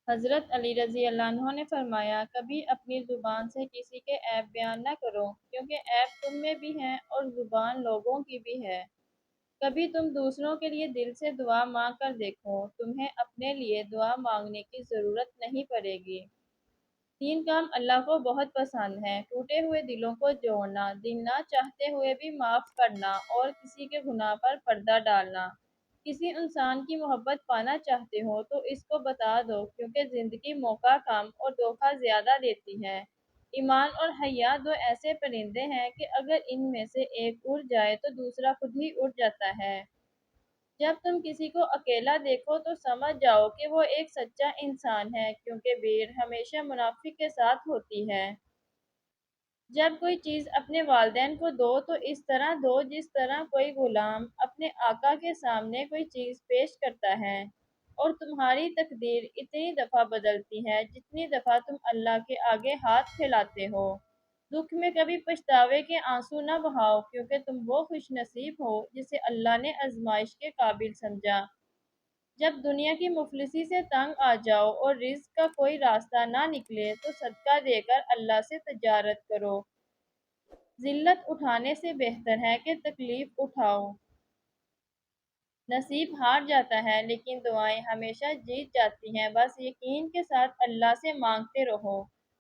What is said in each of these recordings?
حضرت علی رضی اللہ عنہ نے فرمایا، کبھی اپنی زبان سے کسی کے عیب بیان نہ کرو، کیونکہ عیب تم میں بھی ہے اور زبان لوگوں کی بھی ہے۔ کبھی تم دوسروں کے لیے دل سے دعا مانگ کر دیکھو، تمہیں اپنے لیے دعا مانگنے کی ضرورت نہیں پڑے گی۔ تین کام اللہ کو بہت پسند ہیں: ٹوٹے ہوئے دلوں کو جوڑنا، دل نہ چاہتے ہوئے بھی معاف کرنا، اور کسی کے گناہ پر پردہ ڈالنا۔ کسی انسان کی محبت پانا چاہتے ہو تو اس کو بتا دو، کیونکہ زندگی موقع کم اور دھوکہ زیادہ دیتی ہے۔ ایمان اور حیا دو ایسے پرندے ہیں کہ اگر ان میں سے ایک اڑ جائے تو دوسرا خود ہی اڑ جاتا ہے۔ جب تم کسی کو اکیلا دیکھو تو سمجھ جاؤ کہ وہ ایک سچا انسان ہے، کیونکہ بھیڑ ہمیشہ منافق کے ساتھ ہوتی ہے۔ جب کوئی چیز اپنے والدین کو دو تو اس طرح دو جس طرح کوئی غلام اپنے آقا کے سامنے کوئی چیز پیش کرتا ہے، اور تمہاری تقدیر اتنی دفعہ بدلتی ہے جتنی دفعہ تم اللہ کے آگے ہاتھ پھیلاتے ہو۔ دکھ میں کبھی پچھتاوے کے آنسو نہ بہاؤ، کیونکہ تم وہ خوش نصیب ہو جسے اللہ نے آزمائش کے قابل سمجھا۔ جب دنیا کی مفلسی سے تنگ آ جاؤ اور رزق کا کوئی راستہ نہ نکلے تو صدقہ دے کر اللہ سے تجارت کرو۔ ذلت اٹھانے سے بہتر ہے کہ تکلیف اٹھاؤ۔ نصیب ہار جاتا ہے لیکن دعائیں ہمیشہ جیت جاتی ہیں۔ بس یقین کے ساتھ اللہ سے مانگتے رہو،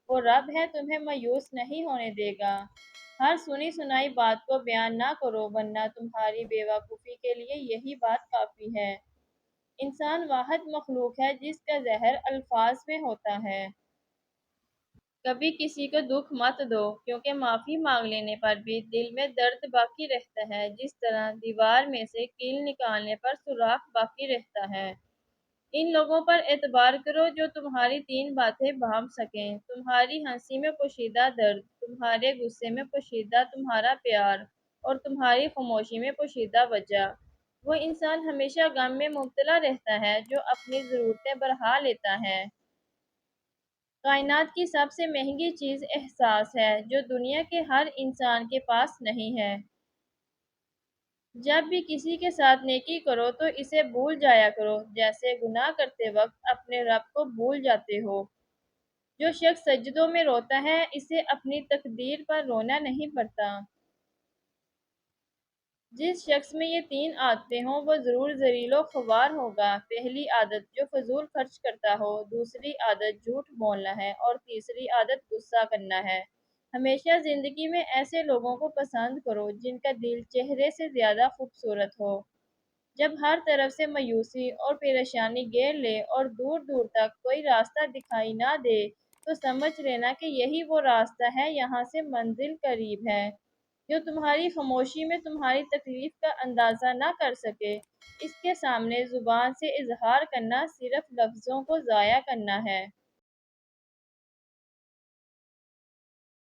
وہ رب ہے، تمہیں مایوس نہیں ہونے دے گا۔ ہر سنی سنائی بات کو بیان نہ کرو، ورنہ تمہاری بے وقوفی کے لیے یہی بات کافی ہے۔ انسان واحد مخلوق ہے جس کا زہر الفاظ میں ہوتا ہے۔ کبھی کسی کو دکھ مت دو، کیونکہ معافی مانگ لینے پر بھی دل میں درد باقی رہتا ہے، جس طرح دیوار میں سے کیل نکالنے پر سوراخ باقی رہتا ہے۔ ان لوگوں پر اعتبار کرو جو تمہاری تین باتیں بھانپ سکیں: تمہاری ہنسی میں پوشیدہ درد، تمہارے غصے میں پوشیدہ تمہارا پیار، اور تمہاری خاموشی میں پوشیدہ وجہ۔ وہ انسان ہمیشہ غم میں مبتلا رہتا ہے جو اپنی ضرورتیں بڑھا لیتا ہے۔ کائنات کی سب سے مہنگی چیز احساس ہے، جو دنیا کے ہر انسان کے پاس نہیں ہے۔ جب بھی کسی کے ساتھ نیکی کرو تو اسے بھول جایا کرو، جیسے گناہ کرتے وقت اپنے رب کو بھول جاتے ہو۔ جو شخص سجدوں میں روتا ہے اسے اپنی تقدیر پر رونا نہیں پڑتا۔ جس شخص میں یہ تین عادتیں ہوں وہ ضرور ذلیل و خوار ہوگا۔ پہلی عادت جو فضول خرچ کرتا ہو، دوسری عادت جھوٹ بولنا ہے، اور تیسری عادت غصہ کرنا ہے۔ ہمیشہ زندگی میں ایسے لوگوں کو پسند کرو جن کا دل چہرے سے زیادہ خوبصورت ہو۔ جب ہر طرف سے مایوسی اور پریشانی گھیر لے اور دور دور تک کوئی راستہ دکھائی نہ دے تو سمجھ لینا کہ یہی وہ راستہ ہے، یہاں سے منزل قریب ہے۔ جو تمہاری خاموشی میں تمہاری تکلیف کا اندازہ نہ کر سکے، اس کے سامنے زبان سے اظہار کرنا صرف لفظوں کو ضائع کرنا ہے۔